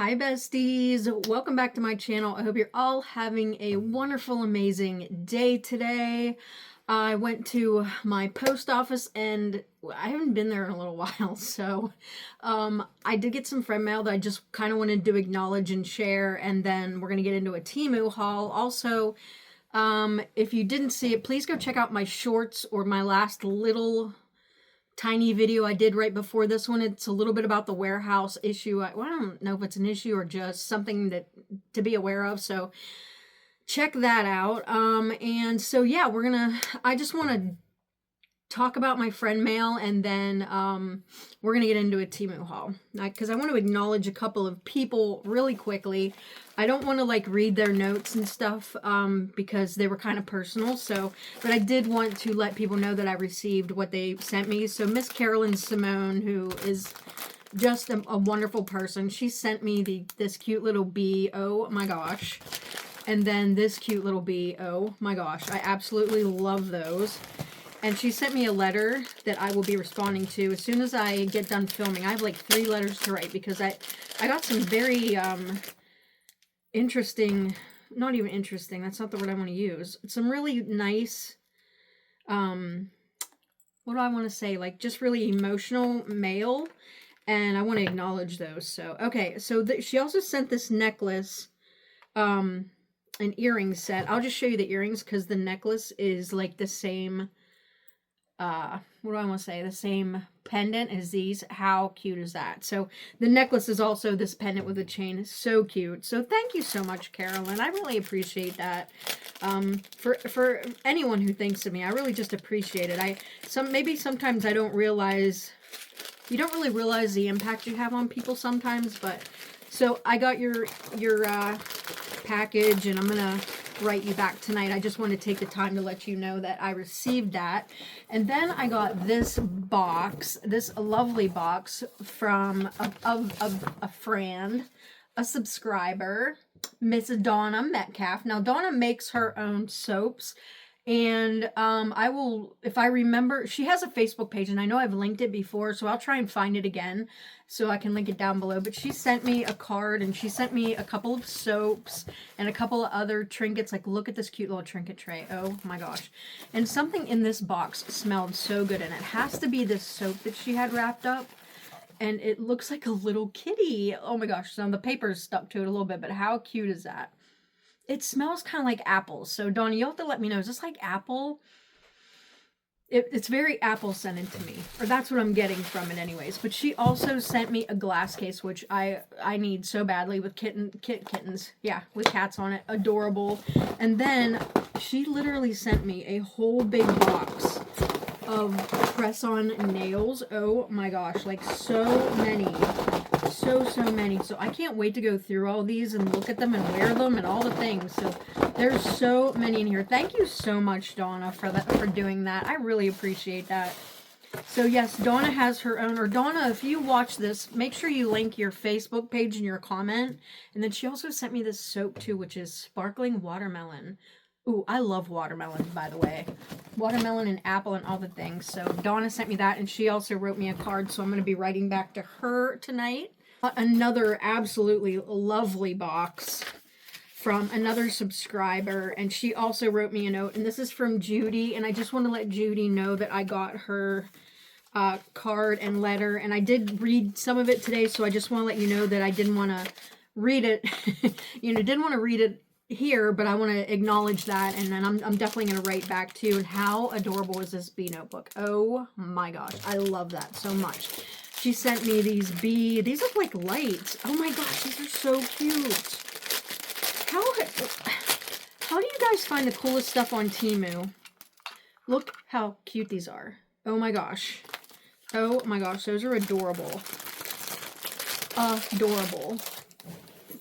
Hi besties, welcome back to my channel. I hope you're all having a wonderful, amazing day today. I went to my post office and I haven't been there in a little while, so I did get some friend mail that I just kind of wanted to acknowledge and share, and then we're going to get into a Temu haul. Also, if you didn't see it, please go check out my shorts or my last little tiny video I did right before this one. It's a little bit about the warehouse issue. I don't know if it's an issue or just something that to be aware of, so check that out. And so yeah, I just want to talk about my friend mail, and then we're gonna get into a Temu haul, because I want to acknowledge a couple of people really quickly. I don't want to like read their notes and stuff because they were kind of personal, but I did want to let people know that I received what they sent me. So Miss Carolyn Simone, who is just a wonderful person, she sent me this cute little bee. Oh my gosh. And then this cute little bee. Oh my gosh, I absolutely love those. And she sent me a letter that I will be responding to as soon as I get done filming. I have like 3 letters to write because I got some very interesting, not even interesting, that's not the word I want to use. Some really nice, what do I want to say? Like just really emotional mail, and I want to acknowledge those. So, okay, so she also sent this necklace, an earring set. I'll just show you the earrings because the necklace is like the same, what do I want to say? The same pendant as these. How cute is that? So the necklace is also this pendant with a chain. It's so cute. So thank you so much, Carolyn. I really appreciate that. For anyone who thinks of me, I really just appreciate it. Maybe sometimes I don't realize, you don't really realize the impact you have on people sometimes, but so I got your package, and I'm gonna write you back tonight. I just want to take the time to let you know that I received that. And then I got this box, this lovely box from a friend, a subscriber, Miss Donna Metcalf. Now Donna makes her own soaps, and I will, if I remember, she has a Facebook page, and I know I've linked it before, so I'll try and find it again so I can link it down below. But she sent me a card, and she sent me a couple of soaps and a couple of other trinkets. Like, look at this cute little trinket tray. Oh my gosh. And something in this box smelled so good, and it has to be this soap that she had wrapped up. And it looks like a little kitty. Oh my gosh. So the paper's stuck to it a little bit, but how cute is that? It smells kind of like apples. So Donna, you'll have to let me know. Is this like apple? It's very apple scented to me, or that's what I'm getting from it anyways. But she also sent me a glass case, which I need so badly, with kittens. Yeah, with cats on it. Adorable. And then she literally sent me a whole big box of press-on nails. Oh my gosh, like so many. So many. So I can't wait to go through all these and look at them and wear them and all the things. So there's so many in here. Thank you so much, Donna, for doing that. I really appreciate that. So yes, Donna has her own, or Donna, if you watch this, make sure you link your Facebook page in your comment. And then she also sent me this soap too, which is sparkling watermelon. Ooh, I love watermelon, by the way. Watermelon and apple and all the things. So Donna sent me that, and she also wrote me a card, so I'm going to be writing back to her tonight. Another absolutely lovely box from another subscriber, and she also wrote me a note, and this is from Judy, and I just want to let Judy know that I got her card and letter, and I did read some of it today, so I just want to let you know that I didn't want to read it, didn't want to read it here, but I want to acknowledge that, and then I'm definitely going to write back too. And how adorable is this bee notebook? Oh my gosh, I love that so much. She sent me these look like lights. Oh my gosh, these are so cute. How do you guys find the coolest stuff on Temu? Look how cute these are. Oh my gosh. Oh my gosh, those are adorable. Adorable.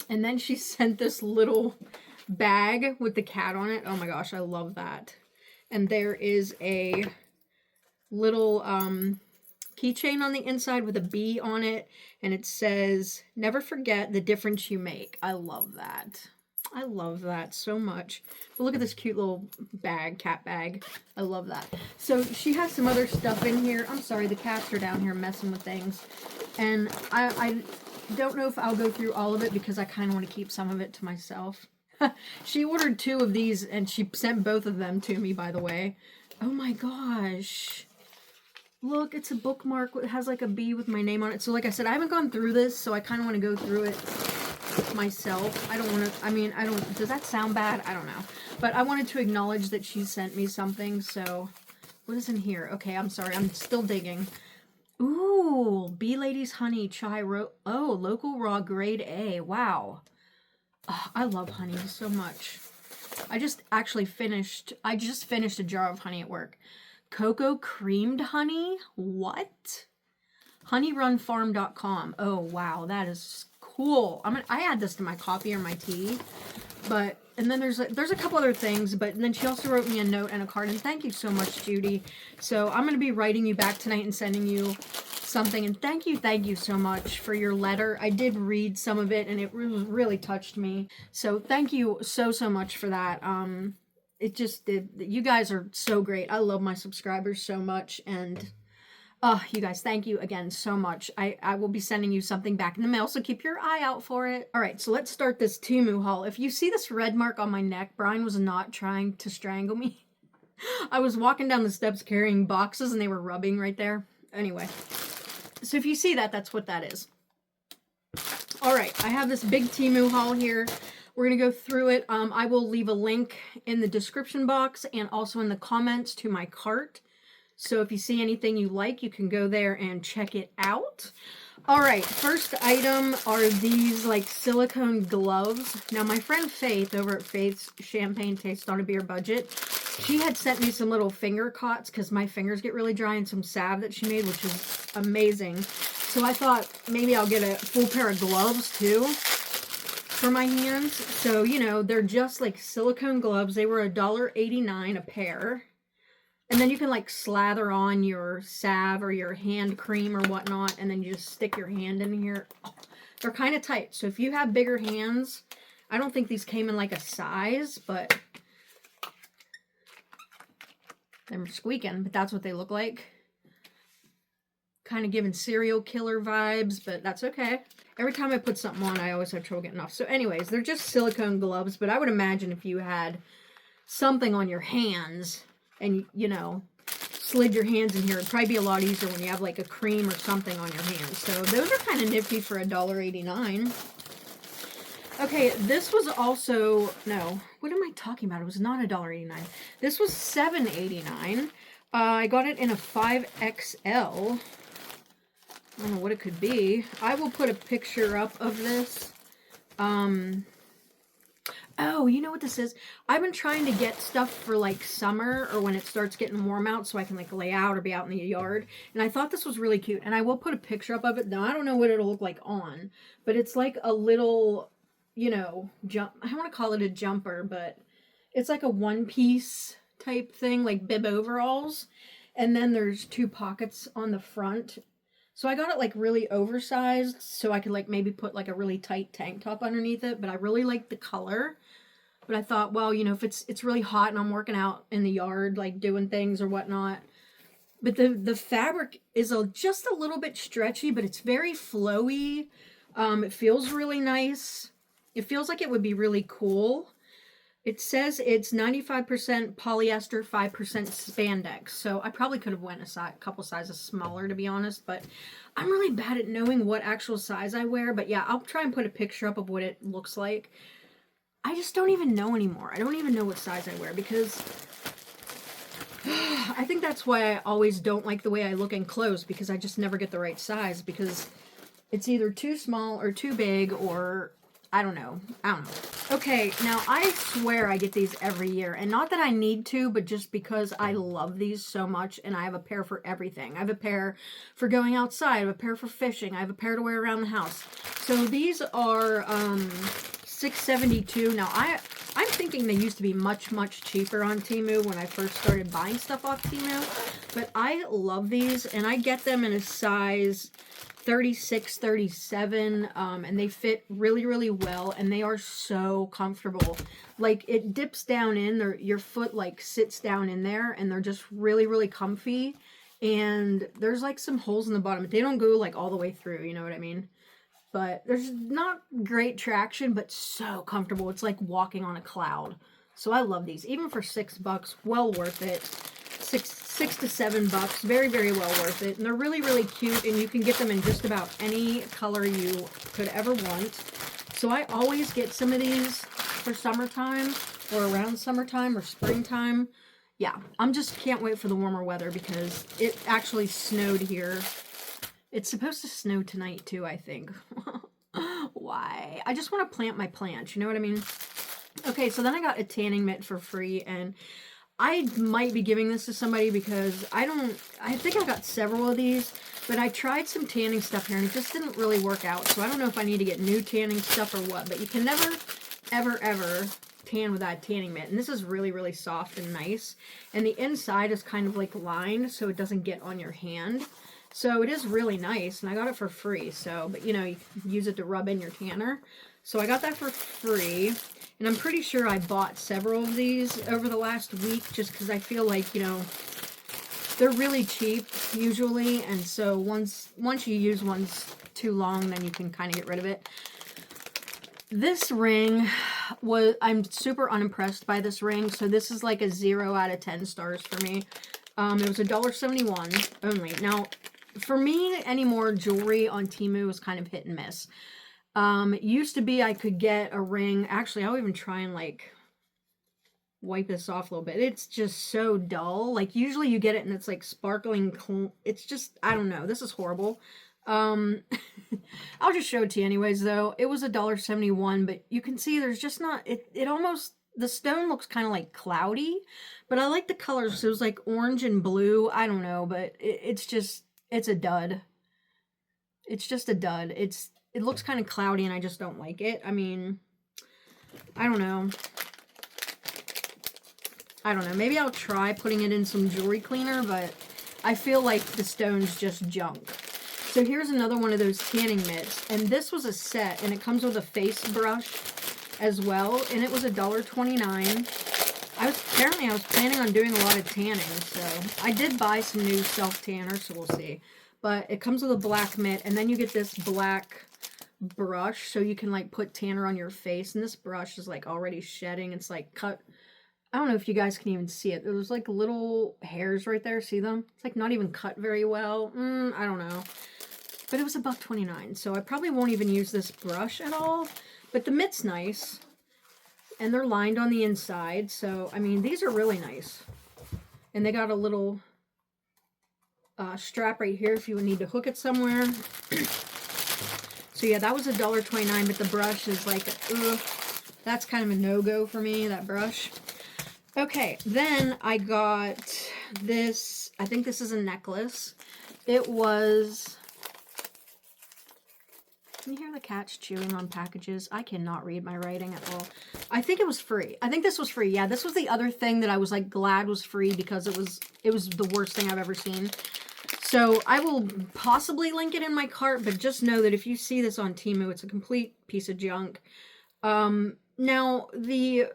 And then she sent this little bag with the cat on it. Oh my gosh, I love that. And there is a little keychain on the inside with a bee on it, and it says, "Never forget the difference you make." I love that. I love that so much. But look at this cute little bag, cat bag. I love that. So she has some other stuff in here. I'm sorry, the cats are down here messing with things. And don't know if I'll go through all of it because I kind of want to keep some of it to myself. She ordered 2 of these and she sent both of them to me, by the way. Oh my gosh. Look, it's a bookmark. It has like a B with my name on it. So like I said, I haven't gone through this, so I kind of want to go through it myself. I don't want to, I mean, I don't, does that sound bad? I don't know. But I wanted to acknowledge that she sent me something, so what is in here? Okay, I'm sorry. I'm still digging. Ooh, Bee Lady's Honey Chai oh, local raw grade A. Wow. Oh, I love honey so much. I just finished a jar of honey at work. Cocoa creamed honey? What? Honeyrunfarm.com. Oh, wow, that is cool. I add this to my coffee or my tea. But, and then there's a couple other things, but then she also wrote me a note and a card, and thank you so much, Judy. So I'm going to be writing you back tonight and sending you something, and thank you so much for your letter. I did read some of it, and it really touched me. So thank you so much for that. It just did. You guys are so great. I love my subscribers so much, and you guys, thank you again so much. I will be sending you something back in the mail, so keep your eye out for it. All right, so let's start this Temu haul. If you see this red mark on my neck, Brian was not trying to strangle me. I was walking down the steps carrying boxes, and they were rubbing right there. Anyway, so if you see that, that's what that is. All right, I have this big Temu haul here. We're going to go through it. I will leave a link in the description box and also in the comments to my cart. So if you see anything you like, you can go there and check it out. All right, first item are these like silicone gloves. Now my friend Faith over at Faith's Champagne Taste on a Beer Budget, she had sent me some little finger cots because my fingers get really dry, and some salve that she made, which is amazing. So I thought maybe I'll get a full pair of gloves too for my hands. So, you know, they're just like silicone gloves. They were $1.89 a pair. And then you can like slather on your salve or your hand cream or whatnot, and then you just stick your hand in here. Oh, they're kind of tight. So if you have bigger hands, I don't think these came in like a size, but they're squeaking, but that's what they look like. Kind of giving serial killer vibes, but that's okay. Every time I put something on, I always have trouble getting off. So anyways, they're just silicone gloves, but I would imagine if you had something on your hands and, you know, slid your hands in here, it'd probably be a lot easier when you have like a cream or something on your hands. So those are kind of nifty for $1.89. Okay, this was also, no, what am I talking about? It was not $1.89. This was $7.89. I got it in a 5XL. I don't know what it could be. I will put a picture up of this. Oh, you know what this is? I've been trying to get stuff for like summer or when it starts getting warm out so I can like lay out or be out in the yard. And I thought this was really cute. And I will put a picture up of it. Now, I don't know what it'll look like on, but it's like a little, you know, I don't want to call it a jumper, but it's like a one-piece type thing, like bib overalls. And then there's 2 pockets on the front. So I got it like really oversized so I could like maybe put like a really tight tank top underneath it, but I really like the color. But I thought, well, you know, if it's really hot and I'm working out in the yard, like doing things or whatnot. But the fabric is just a little bit stretchy, but it's very flowy. It feels really nice. It feels like it would be really cool. It says it's 95% polyester, 5% spandex. So I probably could have went a couple sizes smaller, to be honest. But I'm really bad at knowing what actual size I wear. But yeah, I'll try and put a picture up of what it looks like. I just don't even know anymore. I don't even know what size I wear because I think that's why I always don't like the way I look in clothes, because I just never get the right size, because it's either too small or too big, or I don't know. Okay, now I swear I get these every year, and not that I need to, but just because I love these so much, and I have a pair for everything. I have a pair for going outside, I have a pair for fishing, I have a pair to wear around the house. So these are $6.72. Now I'm thinking they used to be much cheaper on Temu when I first started buying stuff off Temu, but I love these, and I get them in a size 36, 37, and they fit really well, and they are so comfortable. Like, it dips down in, your foot like sits down in there, and they're just really comfy. And there's like some holes in the bottom, but they don't go like all the way through, you know what I mean? but there's not great traction, but so comfortable. It's like walking on a cloud. So I love these, even for $6, well worth it. Six to $7, very, very well worth it. And they're really, really cute, and you can get them in just about any color you could ever want. So I always get some of these for summertime, or around summertime or springtime. Yeah, I'm just can't wait for the warmer weather, because it actually snowed here. It's supposed to snow tonight too, I think. Why? I just want to plant my plants, you know what I mean? Okay, so then I got a tanning mitt for free, and I might be giving this to somebody because I think I got several of these, but I tried some tanning stuff here and it just didn't really work out. So I don't know if I need to get new tanning stuff or what, but you can never, ever, ever tan without a tanning mitt. And this is really, really soft and nice. And the inside is kind of like lined so it doesn't get on your hand. So it is really nice, and I got it for free. So, but you know, you can use it to rub in your tanner. So I got that for free, and I'm pretty sure I bought several of these over the last week just because I feel like, you know, they're really cheap usually, and so once you use one's too long, then you can kind of get rid of it. This ring I'm super unimpressed by this ring, so this is like a 0 out of 10 stars for me. It was $1.71 only. Now, for me, any more jewelry on Temu was kind of hit and miss. It used to be I could get a ring. Actually, I'll even try and like wipe this off a little bit. It's just so dull. Like usually you get it and it's like sparkling. It's just, I don't know. This is horrible. I'll just show it to you anyways though. It was $1.71, but you can see there's just not, it almost, the stone looks kind of like cloudy, but I like the colors. So it was like orange and blue. I don't know, but it's a dud. It's just a dud. It looks kind of cloudy and I just don't like it. I mean, I don't know. Maybe I'll try putting it in some jewelry cleaner, but I feel like the stone's just junk. So here's another one of those tanning mitts, and this was a set, and it comes with a face brush as well, and it was $1.29. Apparently I was planning on doing a lot of tanning, so I did buy some new self tanner, so we'll see. But it comes with a black mitt, and then you get this black brush, so you can like put tanner on your face, and this brush is like already shedding. It's like cut. I don't know if you guys can even see it. There's like little hairs right there. See them? It's like not even cut very well. I don't know. But it was $1.29, so I probably won't even use this brush at all. But the mitt's nice, and they're lined on the inside. So, I mean, these are really nice. And they got a little strap right here if you would need to hook it somewhere. So yeah, that was $1.29, but the brush is like, ugh, that's kind of a no-go for me, that brush. Okay, then I got this, I think this is a necklace. It was, can you hear the cats chewing on packages? I cannot read my writing at all. I think it was free. I think this was free. Yeah, this was the other thing that I was like glad was free because it was the worst thing I've ever seen. So I will possibly link it in my cart, but just know that if you see this on Temu, it's a complete piece of junk. Now the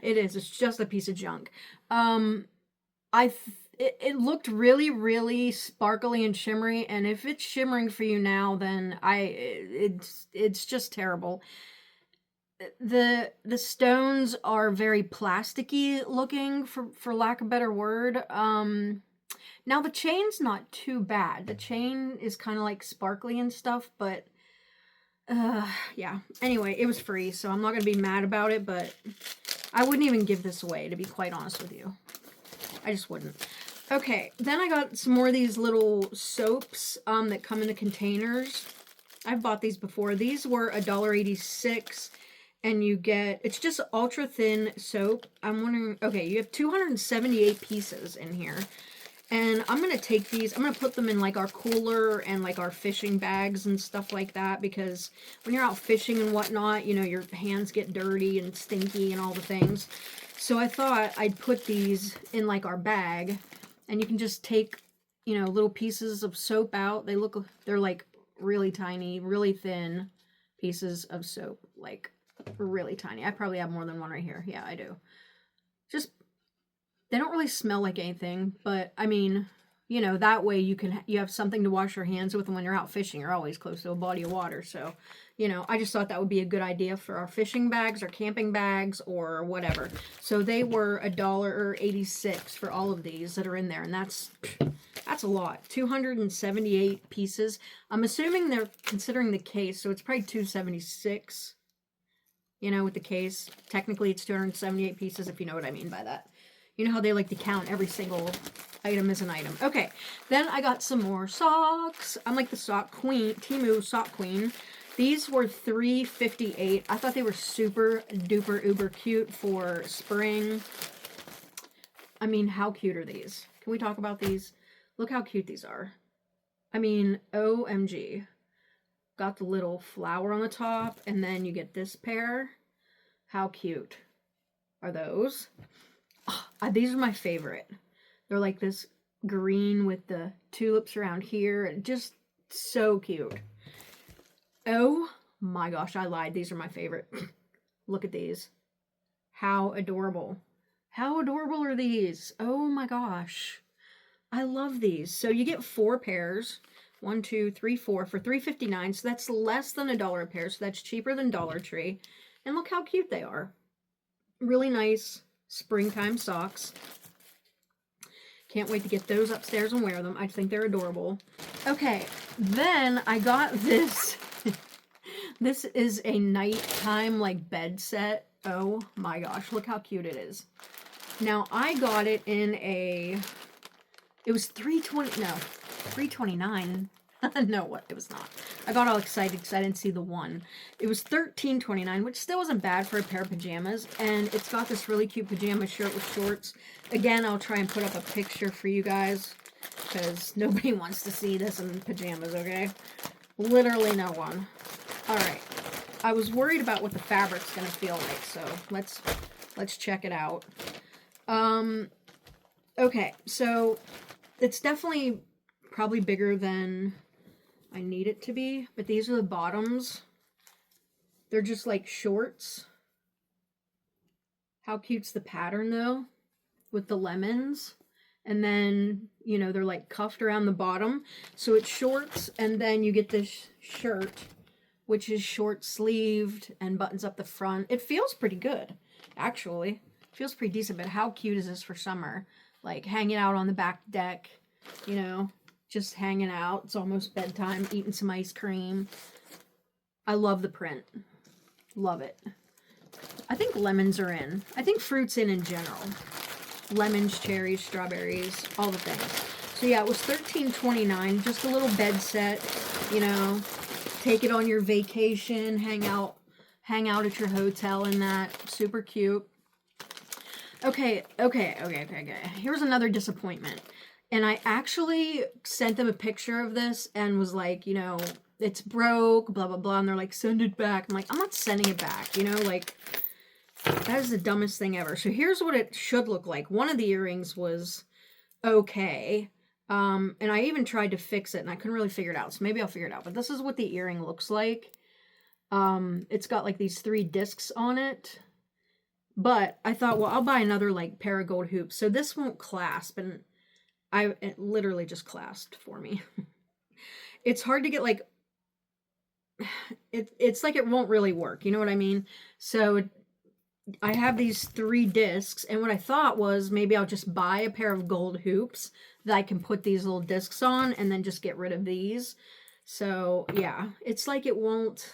it's just a piece of junk. It looked really, really sparkly and shimmery, and if it's shimmering for you now, then it's just terrible. The stones are very plasticky looking, for lack of a better word. Now the chain's not too bad. The chain is kind of like sparkly and stuff, but yeah. Anyway, it was free, so I'm not gonna be mad about it, but I wouldn't even give this away, to be quite honest with you. I just wouldn't. Okay, then I got some more of these little soaps that come in the containers. I've bought these before. These were $1.86, and you get, it's just ultra thin soap. I'm wondering, okay, you have 278 pieces in here. And I'm going to take these, I'm going to put them in like our cooler and like our fishing bags and stuff like that, because when you're out fishing and whatnot, you know, your hands get dirty and stinky and all the things. So I thought I'd put these in like our bag, and you can just take, you know, little pieces of soap out. They're like really tiny, really thin pieces of soap, like really tiny. I probably have more than one right here. Yeah, I do. Just, they don't really smell like anything, but I mean, you know, that way you have something to wash your hands with, and when you're out fishing, you're always close to a body of water. So, you know, I just thought that would be a good idea for our fishing bags or camping bags or whatever. So they were $1.86 for all of these that are in there, and that's a lot. 278 pieces. I'm assuming they're considering the case, so it's probably 276. You know, with the case, technically it's 278 pieces, if you know what I mean by that. You know how they like to count every single item as an item. Okay, then I got some more socks. I'm like the sock queen, Temu sock queen. These were $3.58. I thought they were super duper uber cute for spring. I mean, how cute are these? Can we talk about these? Look how cute these are. I mean, OMG. Got the little flower on the top, and then you get this pair. How cute are those? Oh, these are my favorite. They're like this green with the tulips around here, and just so cute. Oh my gosh, I lied. These are my favorite. Look at these. How adorable. How adorable are these? Oh my gosh. I love these. So you get 4 pairs. 1, 2, 3, 4 for $3.59. So that's less than $1 a pair. So that's cheaper than Dollar Tree. And look how cute they are. Really nice springtime socks. Can't wait to get those upstairs and wear them. I think they're adorable. Okay, then I got this. This is a nighttime like bed set. Oh my gosh, look how cute it is. Now I got it in a, it was $3.29. No, what? It was not. I got all excited because I didn't see the one. It was $13.29, which still wasn't bad for a pair of pajamas. And it's got this really cute pajama shirt with shorts. Again, I'll try and put up a picture for you guys because nobody wants to see this in pajamas, okay? Literally no one. All right. I was worried about what the fabric's going to feel like, so let's check it out. Okay, so it's definitely probably bigger than I need it to be, but these are the bottoms. They're just like shorts. How cute's the pattern though, with the lemons, and then, you know, they're like cuffed around the bottom, so it's shorts, and then you get this shirt which is short sleeved and buttons up the front. It feels pretty good, actually. It feels pretty decent, but how cute is this for summer? Like hanging out on the back deck, you know, just hanging out. It's almost bedtime, eating some ice cream. I love the print. Love it. I think lemons are in. I think fruit's in general. Lemons, cherries, strawberries, all the things. So yeah, it was $13.29, just a little bed set, you know. Take it on your vacation, hang out at your hotel in that. Super cute. Okay. Here's another disappointment. And I actually sent them a picture of this and was like, you know, it's broke, blah, blah, blah. And they're like, send it back. I'm like, I'm not sending it back, you know, like, that is the dumbest thing ever. So here's what it should look like. One of the earrings was okay. And I even tried to fix it and I couldn't really figure it out. So maybe I'll figure it out. But this is what the earring looks like. It's got like these 3 discs on it. But I thought, well, I'll buy another like pair of gold hoops. So this won't clasp, and it literally just clasped for me. It's hard to get like, it's like it won't really work. You know what I mean? So I have these 3 discs, and what I thought was maybe I'll just buy a pair of gold hoops that I can put these little discs on and then just get rid of these. So yeah, it's like it won't,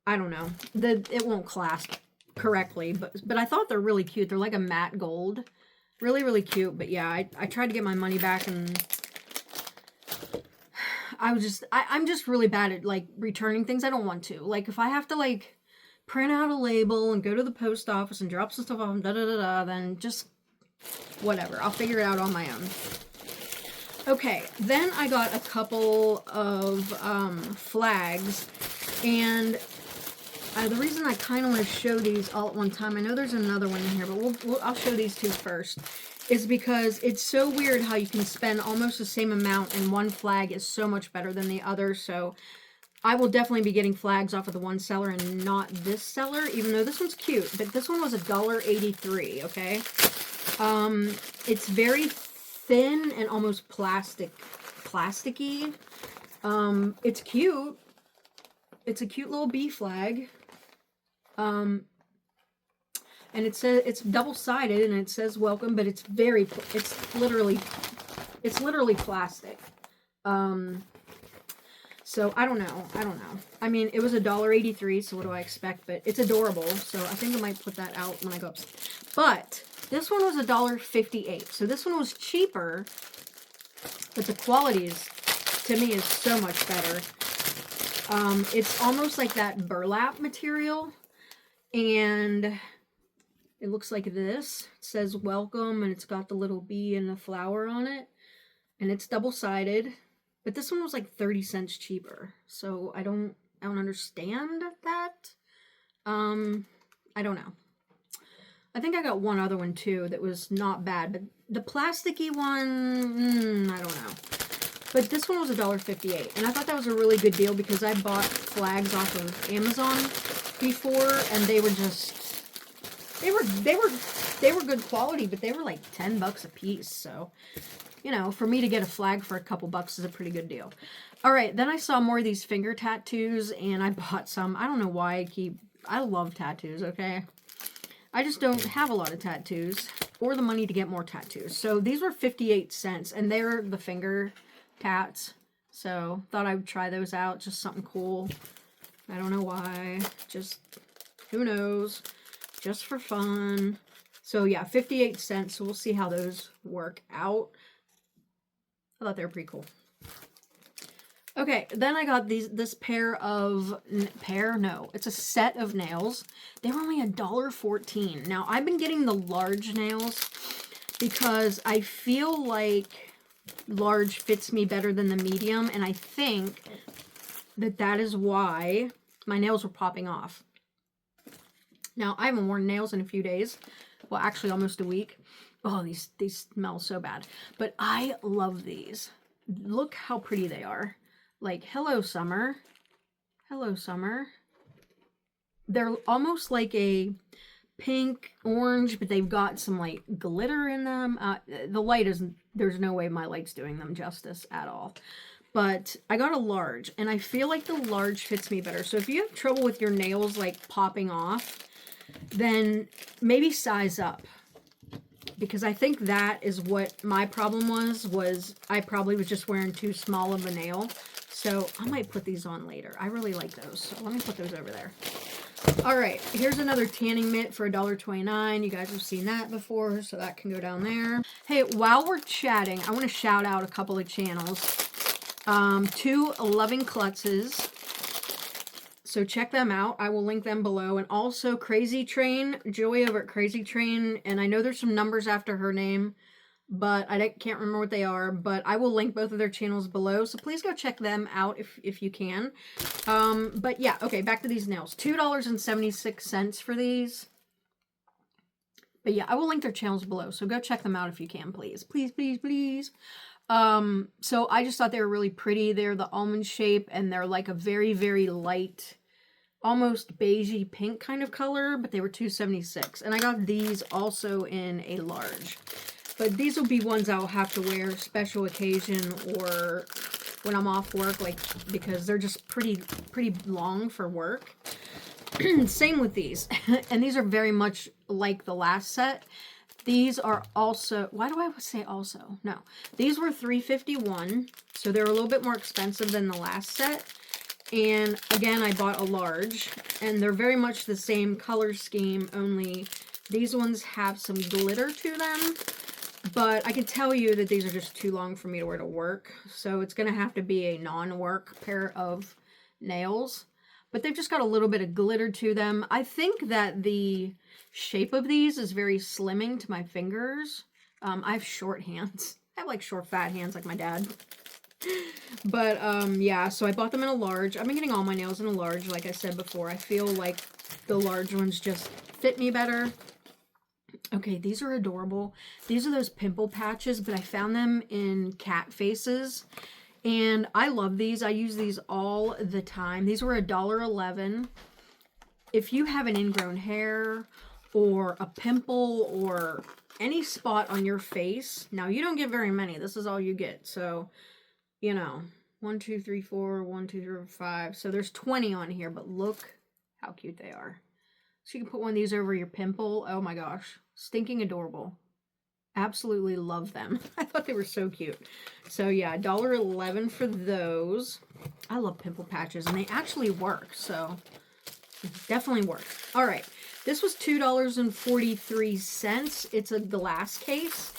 I don't know, it won't clasp correctly, but I thought they're really cute. They're like a matte gold. Really, really cute. But yeah, I tried to get my money back, and I'm just really bad at like returning things. I don't want to. Like if I have to like print out a label and go to the post office and drop some stuff off, then just whatever. I'll figure it out on my own. Okay, then I got a couple of flags, and the reason I kind of want to show these all at one time, I know there's another one in here, but I'll show these 2 first, is because it's so weird how you can spend almost the same amount and one flag is so much better than the other. So I will definitely be getting flags off of the one seller and not this seller, even though this one's cute. But this one was $1.83, okay? It's very thin and almost plasticky. It's cute. It's a cute little bee flag. And it says it's double-sided and it says welcome, but it's literally plastic. So I don't know. I mean, it was $1.83, so what do I expect? But it's adorable, so I think I might put that out when I go upstairs. But this one was $1.58, so this one was cheaper, but the quality is, to me, is so much better. It's almost like that burlap material, and it looks like this. It says welcome, and it's got the little bee and the flower on it, and it's double-sided. But this one was like 30 cents cheaper, so I don't understand that. I don't know. I think I got one other one too that was not bad, but the plasticky one, I don't know. But this one was $1.58, and I thought that was a really good deal because I bought flags off of Amazon before, and they were just, they were good quality, but they were like 10 bucks a piece, so, you know, for me to get a flag for a couple bucks is a pretty good deal. All right, then I saw more of these finger tattoos, and I bought some. I don't know why I love tattoos, okay? I just don't have a lot of tattoos or the money to get more tattoos. So these were 58 cents, and they're the finger tats. So thought I would try those out, just something cool. I don't know why, just who knows, just for fun. So yeah, 58 cents, so we'll see how those work out. I thought they were pretty cool. Okay, then I got this it's a set of nails. They were only $1.14. Now, I've been getting the large nails because I feel like large fits me better than the medium, and I think that is why my nails were popping off. Now, I haven't worn nails in a few days. Well, actually almost a week. Oh, these smell so bad. But I love these. Look how pretty they are. Like, hello, summer. Hello, summer. They're almost like a pink, orange, but they've got some, like, glitter in them. The light isn't, there's no way my light's doing them justice at all. But I got a large, and I feel like the large fits me better. So if you have trouble with your nails, like, popping off, then maybe size up. Because I think that is what my problem was I probably was just wearing too small of a nail. So I might put these on later. I really like those. So let me put those over there. All right, here's another tanning mitt for $1.29. You guys have seen that before, so that can go down there. Hey, while we're chatting, I want to shout out a couple of channels. 2 Loving Klutzes. So check them out. I will link them below. And also Crazy Train, Joy over at Crazy Train. And I know there's some numbers after her name, but I can't remember what they are. But I will link both of their channels below. So please go check them out if you can. But yeah, okay, back to these nails. $2.76 for these. But yeah, I will link their channels below. So go check them out if you can, please. Please, please, please. So I just thought they were really pretty. They're the almond shape, and they're like a very, very light, almost beigey pink kind of color, but they were $2.76. And I got these also in a large. But these will be ones I'll have to wear special occasion or when I'm off work, like, because they're just pretty long for work. Same with these. And these are very much like the last set. These are also, why do I say also? No. These were $3.51, so they're a little bit more expensive than the last set. And again, I bought a large, and they're very much the same color scheme, only these ones have some glitter to them. But I can tell you that these are just too long for me to wear to work, so it's going to have to be a non-work pair of nails. But they've just got a little bit of glitter to them. I think that the shape of these is very slimming to my fingers. I have short hands. I have like short, fat hands like my dad. But yeah, so I bought them in a large. I've been getting all my nails in a large, like I said before. I feel like the large ones just fit me better. Okay, these are adorable. These are those pimple patches, but I found them in cat faces. And I love these. I use these all the time. These were $1.11. If you have an ingrown hair or a pimple or any spot on your face. Now, you don't get very many. This is all you get. So, you know, 1, 2, 3, 4, 1, 2, 3, 5. So there's 20 on here, but look how cute they are. So you can put one of these over your pimple. Oh my gosh, stinking adorable. Absolutely love them. I thought they were so cute. So yeah, $1.11 for those. I love pimple patches, and they actually work, so definitely work. All right, this was $2.43. It's a glass case,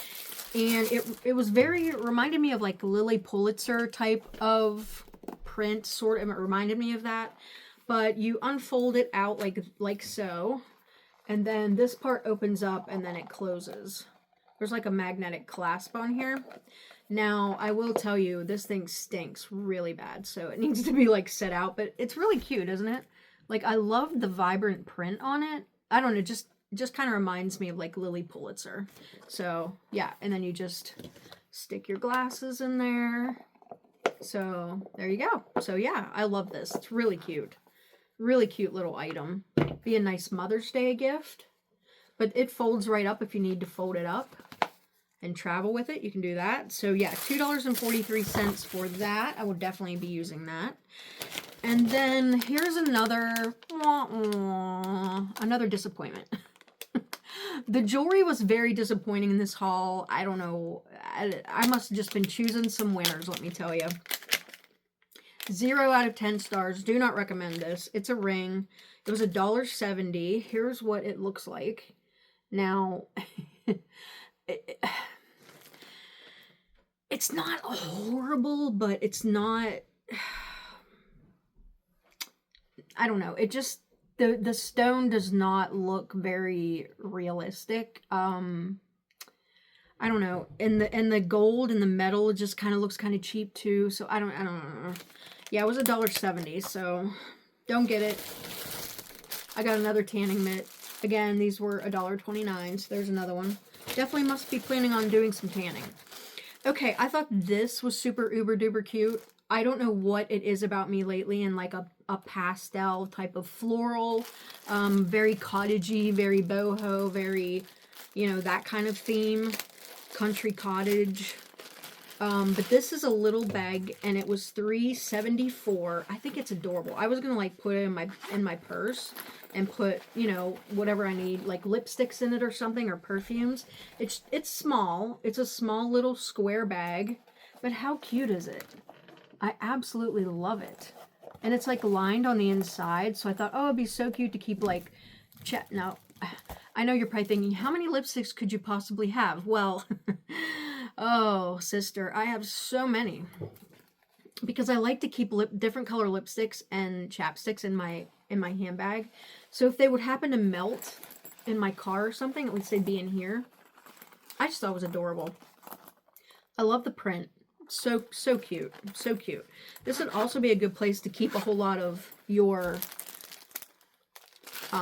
and it was it reminded me of like Lily Pulitzer type of print, sort of. It reminded me of that. But you unfold it out like so, and then this part opens up and then it closes. There's like a magnetic clasp on here. Now, I will tell you, this thing stinks really bad, so it needs to be like set out, but it's really cute, isn't it? Like, I love the vibrant print on it. I don't know, just kind of reminds me of like Lily Pulitzer. So, yeah, and then you just stick your glasses in there. So, there you go. So, yeah, I love this. It's really cute. Really cute little item. Be a nice Mother's Day gift. But it folds right up if you need to fold it up and travel with it. You can do that. So yeah, $2.43 for that. I will definitely be using that. And then here's another disappointment. The jewelry was very disappointing in this haul. I don't know. I must have just been choosing some winners, let me tell you. 0 out of 10 stars. Do not recommend this. It's a ring. It was $1.70. Here's what it looks like. Now, it's not horrible, but it's not, I don't know. It just, the stone does not look very realistic. I don't know. And the gold and the metal just kind of looks kind of cheap too. So I don't know. Yeah, it was $1.70, so don't get it. I got another tanning mitt. Again, these were $1.29, so there's another one. Definitely must be planning on doing some tanning. Okay, I thought this was super uber duper cute. I don't know what it is about me lately in like a pastel type of floral, very cottagey, very boho, very, you know, that kind of theme, country cottage. But this is a little bag, and it was $3.74. I think it's adorable. I was gonna like put it in my purse and put, you know, whatever I need, like lipsticks in it or something, or perfumes. It's small. It's a small little square bag, but how cute is it? I absolutely love it. And it's like lined on the inside, so I thought, oh, it'd be so cute to keep like now, I know you're probably thinking, how many lipsticks could you possibly have? Well, oh, sister, I have so many. Because I like to keep different color lipsticks and chapsticks in my handbag. So if they would happen to melt in my car or something, at least they'd be in here. I just thought it was adorable. I love the print. So cute. So cute. This would also be a good place to keep a whole lot of your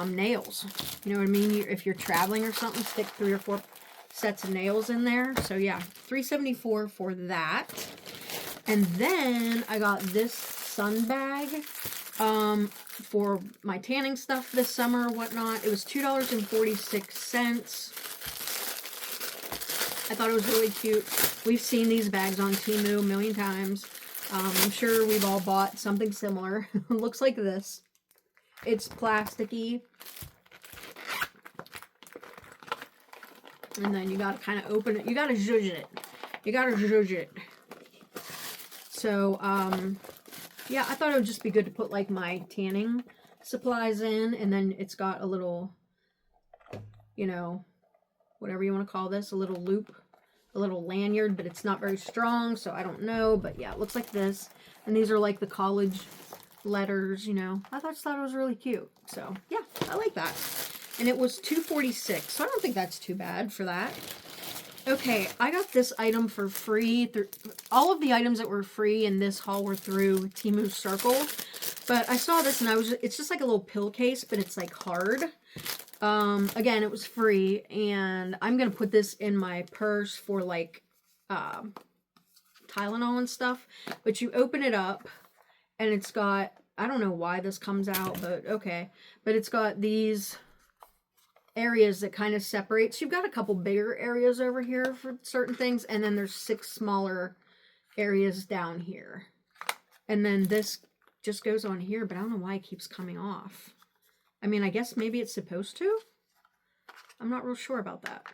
nails. You know what I mean? If you're traveling or something, stick 3 or 4 sets of nails in there. So yeah, $3.74 for that. And then I got this sun bag for my tanning stuff this summer or whatnot. It was $2.46. I thought it was really cute. We've seen these bags on Temu a million times. I'm sure we've all bought something similar. It looks like this. It's plasticky. And then you gotta kind of open it. You gotta zhuzh it. You gotta zhuzh it. So, yeah, I thought it would just be good to put like my tanning supplies in. And then it's got a little, you know, whatever you want to call this, a little loop, a little lanyard, but it's not very strong, so I don't know. But yeah, it looks like this. And these are like the college letters, you know. I just thought it was really cute. So yeah, I like that. And it was $2.46, so I don't think that's too bad for that. Okay, I got this item for free. All of the items that were free in this haul were through Temu Circle. But I saw this and it's just like a little pill case, but it's like hard. Again, it was free, and I'm going to put this in my purse for like Tylenol and stuff. But you open it up, and it's got, I don't know why this comes out, but okay. But it's got these areas that kind of separates. You've got a couple bigger areas over here for certain things, and then there's 6 smaller areas down here. And then this just goes on here, but I don't know why it keeps coming off. I mean, I guess maybe it's supposed to. I'm not real sure about that.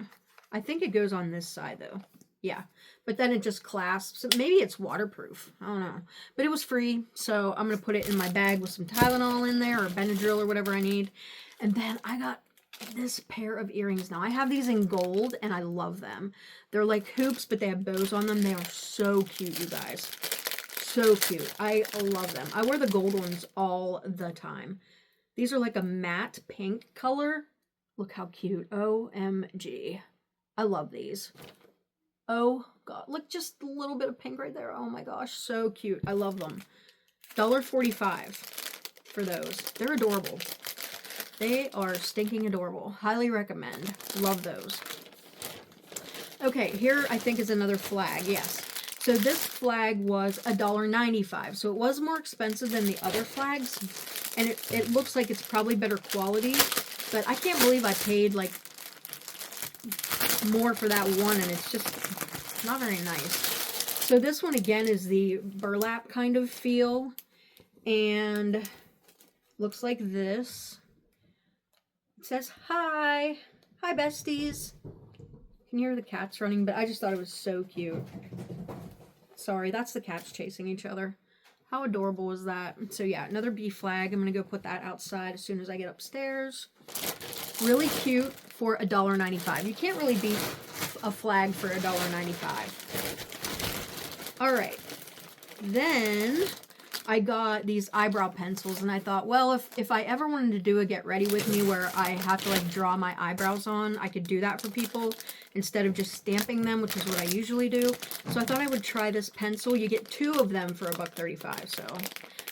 I think it goes on this side though. Yeah, but then it just clasps. Maybe it's waterproof. I don't know. But it was free, so I'm going to put it in my bag with some Tylenol in there or Benadryl or whatever I need. And then I got this pair of earrings now. I have these in gold, and I love them. They're like hoops, but they have bows on them. They are so cute, you guys. So cute. I love them. I wear the gold ones all the time. These are like a matte pink color. Look how cute. OMG. I love these. Oh god, look, just a little bit of pink right there. Oh my gosh, so cute. I love them. $1.45 for those. They're adorable. They are stinking adorable. Highly recommend. Love those. Okay, here I think is another flag. Yes. So this flag was $1.95. So it was more expensive than the other flags. And it looks like it's probably better quality. But I can't believe I paid like more for that one, and it's just not very nice. So this one again is the burlap kind of feel, and looks like this. It says hi besties. Can you hear the cats running? But I just thought it was so cute. Sorry, that's the cats chasing each other. How adorable was that? So yeah, another bee flag. I'm gonna go put that outside as soon as I get upstairs. Really cute for $1.95. You can't really beat a flag for $1.95. All right, then I got these eyebrow pencils, and I thought, well, if I ever wanted to do a get ready with me where I have to like draw my eyebrows on, I could do that for people instead of just stamping them, which is what I usually do. So I thought I would try this pencil. You get 2 of them for $1.35, so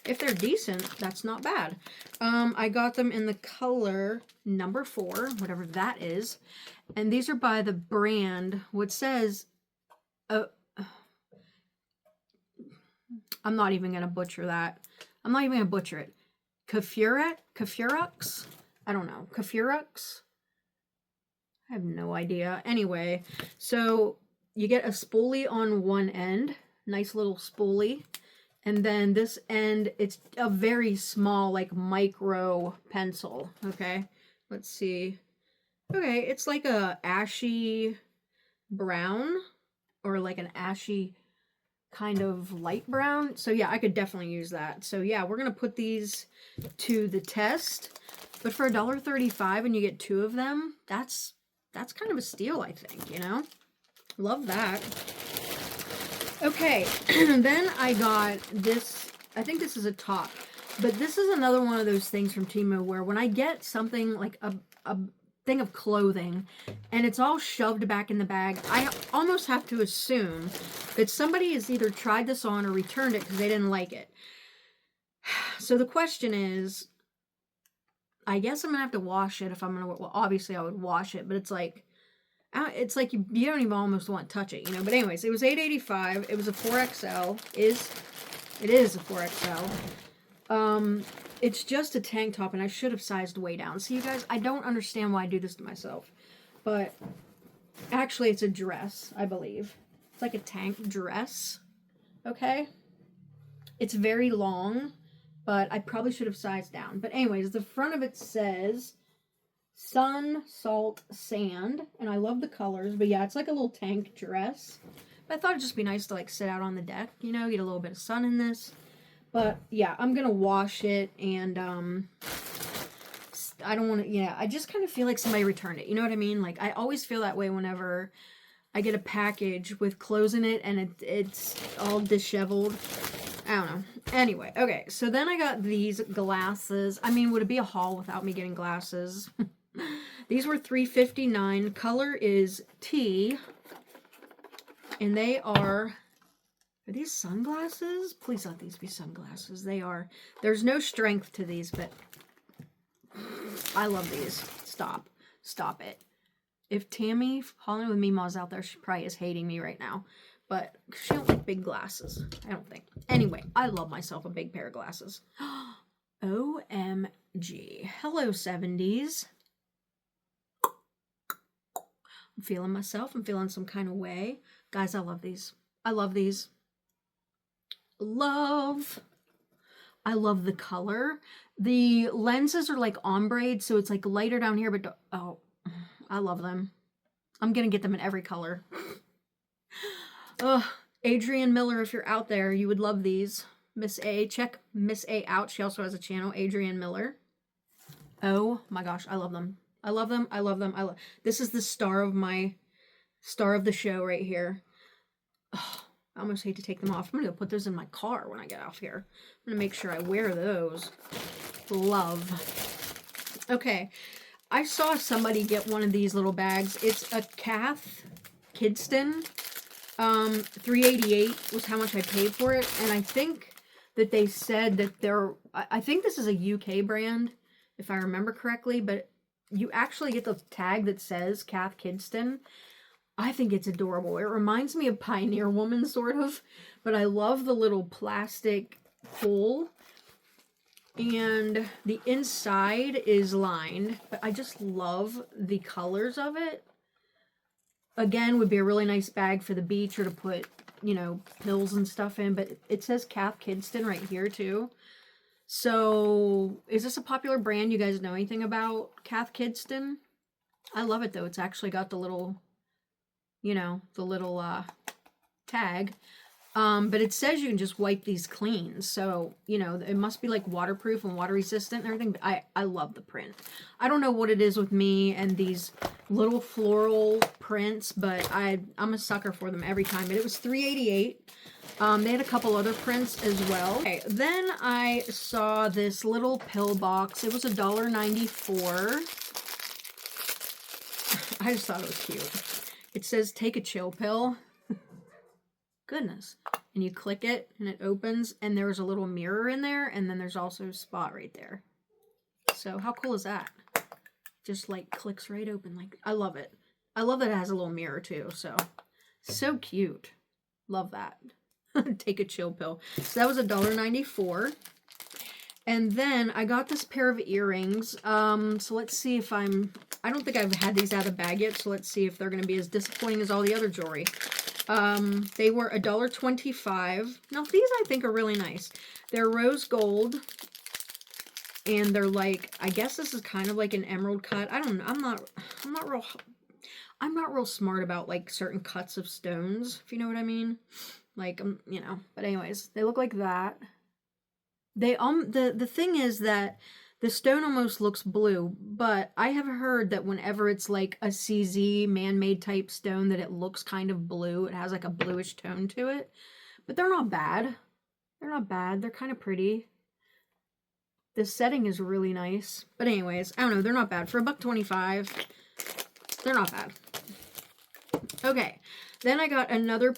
if they're decent, that's not bad. I got them in the color number 4, whatever that is. And these are by the brand, what says, I'm not even going to butcher that. I'm not even going to butcher it. Kafurux? I don't know. Kafurux? I have no idea. Anyway, so you get a spoolie on one end. Nice little spoolie. And then this end, it's a very small, like, micro pencil, okay? Let's see. Okay, it's like a ashy brown, or like an ashy kind of light brown. So yeah, I could definitely use that. So yeah, we're going to put these to the test. But for $1.35 and you get 2 of them, that's kind of a steal, I think, you know? Love that. Okay, then I got this, I think this is a top, but this is another one of those things from Temu where when I get something like a thing of clothing and it's all shoved back in the bag, I almost have to assume that somebody has either tried this on or returned it because they didn't like it. So the question is, I guess I'm gonna have to wash it if I'm gonna, well, obviously I would wash it, but it's like you don't even almost want to touch it, you know. But anyways, it was $8.85. It was a 4XL. It is a 4XL. It's just a tank top, and I should have sized way down. See, you guys, I don't understand why I do this to myself. But actually, it's a dress, I believe. It's like a tank dress. Okay? It's very long, but I probably should have sized down. But anyways, the front of it says sun, salt, sand, and I love the colors, but yeah, it's like a little tank dress. But I thought it'd just be nice to like sit out on the deck, you know, get a little bit of sun in this. But yeah, I'm gonna wash it, and I don't want to, yeah, I just kind of feel like somebody returned it, you know what I mean? Like, I always feel that way whenever I get a package with clothes in it and it's all disheveled. I don't know. Anyway, okay, so then I got these glasses. I mean, would it be a haul without me getting glasses? These were $3.59. Color is tea. And they are these sunglasses? Please let these be sunglasses. They are. There's no strength to these, but I love these. Stop. Stop it. If Tammy Hollywood Meemaw's out there, she probably is hating me right now. But she don't like big glasses. I don't think. Anyway, I love myself a big pair of glasses. OMG. Hello, 70s. I'm feeling myself. I'm feeling some kind of way. Guys, I love these. I love these. I love the color. The lenses are like ombre, so it's like lighter down here, but oh, I love them. I'm gonna get them in every color. Adrienne Miller, if you're out there, you would love these. Miss A, check Miss A out. She also has a channel, Adrienne Miller. Oh my gosh, I love them. I love them. I love them. This is the star of the show right here. Oh, I almost hate to take them off. I'm gonna go put those in my car when I get off here. I'm gonna make sure I wear those. Love. Okay, I saw somebody get one of these little bags. It's a Cath Kidston. $3.88 was how much I paid for it, and I think that they said that I think this is a UK brand, if I remember correctly, but you actually get the tag that says Cath Kidston. I think it's adorable. It reminds me of Pioneer Woman, sort of, but I love the little plastic pull, and the inside is lined, but I just love the colors of it. Again, would be a really nice bag for the beach or to put, you know, pills and stuff in, but it says Cath Kidston right here too. So, is this a popular brand? You guys know anything about Cath Kidston? I love it though. It's actually got the little, you know, the little tag. But it says you can just wipe these clean. So, you know, it must be like waterproof and water resistant and everything. But I love the print. I don't know what it is with me and these little floral prints, but I'm a sucker for them every time. But it was $3.88. They had a couple other prints as well. Okay, then I saw this little pill box. It was $1.94. I just thought it was cute. It says take a chill pill. Goodness. And you click it and it opens and there's a little mirror in there and then there's also a spot right there. So how cool is that? Just like clicks right open. Like, I love it. I love that it has a little mirror too. So cute. Love that. Take a chill pill. So that was $1.94. And then I got this pair of earrings. So let's see if I don't think I've had these out of the bag yet. So let's see if they're going to be as disappointing as all the other jewelry. They were $1.25. Now these I think are really nice. They're rose gold. And they're like, I guess this is kind of like an emerald cut. I don't know. I'm not real smart about like certain cuts of stones, if you know what I mean. Like, you know, but anyways, they look like that. They, the thing is that the stone almost looks blue, but I have heard that whenever it's like a CZ man-made type stone that it looks kind of blue. It has like a bluish tone to it, but they're not bad. They're not bad. They're kind of pretty. The setting is really nice. But anyways, I don't know. They're not bad. For $1.25, they're not bad. Okay. Then I got another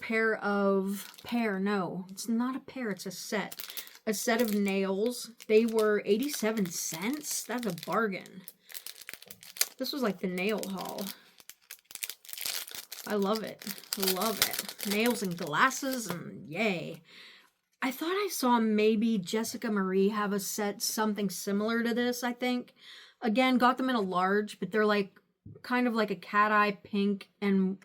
no, it's not a pair. It's a set. A set of nails. They were 87 cents. That's a bargain. This was like the nail haul. I love it. Love it. Nails and glasses and yay. I thought I saw maybe Jessica Marie have a set something similar to this, I think. Again, got them in a large, but they're like kind of like a cat eye pink and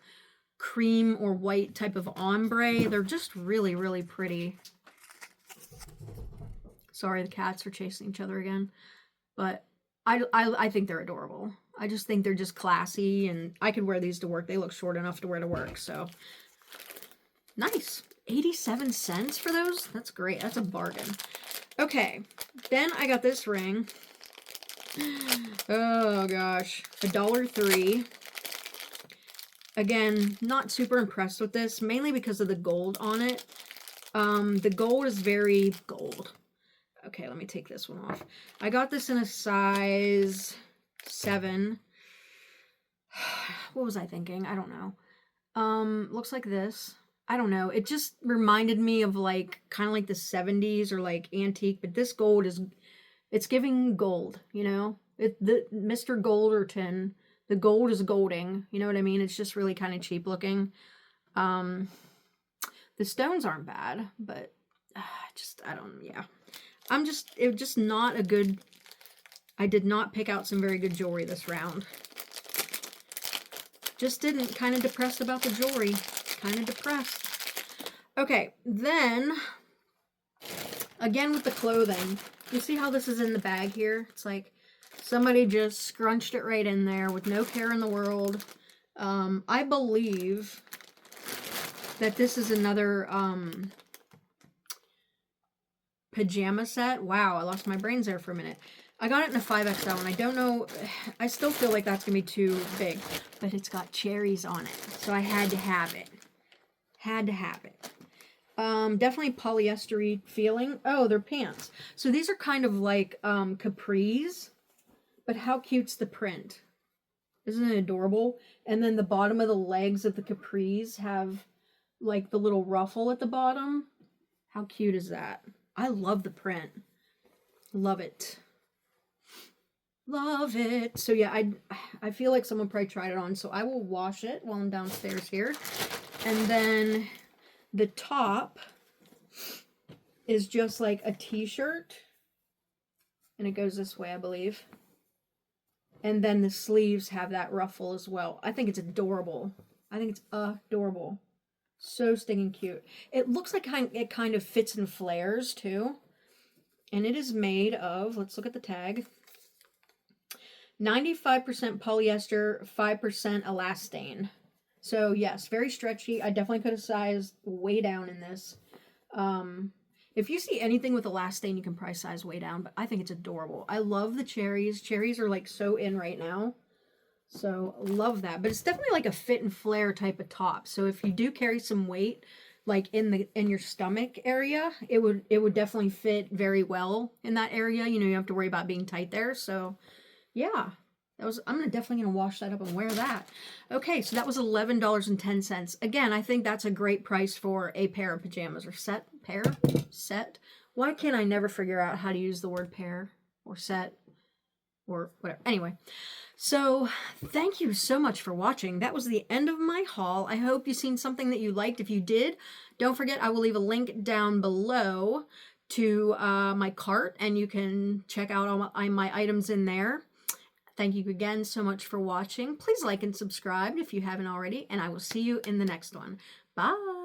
cream or white type of ombre. They're just really, really pretty. Sorry, the cats are chasing each other again. But I think they're adorable. I just think they're just classy, and I could wear these to work. They look short enough to wear to work, so. Nice. 87 cents for those? That's great. That's a bargain. Okay. Then I got this ring. Oh, gosh. $1.03. Again, not super impressed with this, mainly because of the gold on it. The gold is very gold. Okay, let me take this one off. I got this in a size 7. What was I thinking? I don't know. Looks like this. I don't know. It just reminded me of like kind of like the 70s or like antique, but this gold is, it's giving gold, you know? The Mr. Golderton, the gold is golding, you know what I mean? It's just really kind of cheap looking. The stones aren't bad, but yeah. It was just not a good, I did not pick out some very good jewelry this round. Just didn't. Kind of depressed about the jewelry. Kind of depressed. Okay, then, again with the clothing, you see how this is in the bag here? It's like somebody just scrunched it right in there with no care in the world. I believe that this is another pajama set. Wow, I lost my brains there for a minute. I got it in a 5XL, and I don't know, I still feel like that's going to be too big, but it's got cherries on it, so I had to have it. Had to have it. Definitely polyester-y feeling. Oh, they're pants. So these are kind of like capris, but how cute's the print? Isn't it adorable? And then the bottom of the legs of the capris have like the little ruffle at the bottom. How cute is that? I love the print. Love it. Love it. So yeah, I feel like someone probably tried it on, so I will wash it while I'm downstairs here. And then the top is just like a t-shirt, and it goes this way, I believe. And then the sleeves have that ruffle as well. I think it's adorable. I think it's adorable. So stinking cute. It looks like it kind of fits in flares too. And it is made of, let's look at the tag, 95% polyester, 5% elastane. So yes, very stretchy. I definitely could have sized way down in this. If you see anything with elastane, you can probably size way down, but I think it's adorable. I love the cherries. Cherries are like so in right now. So love that. But it's definitely like a fit and flare type of top. So if you do carry some weight, like in your stomach area, it would definitely fit very well in that area. You know, you don't have to worry about being tight there. So yeah. I'm definitely gonna wash that up and wear that. Okay, so that was $11.10. Again, I think that's a great price for a pair of pajamas, or set. Why can't I never figure out how to use the word pair or set or whatever? Anyway, so thank you so much for watching. That was the end of my haul. I hope you've seen something that you liked. If you did, don't forget I will leave a link down below to my cart, and you can check out all my items in there. Thank you again so much for watching. Please like and subscribe if you haven't already, and I will see you in the next one. Bye!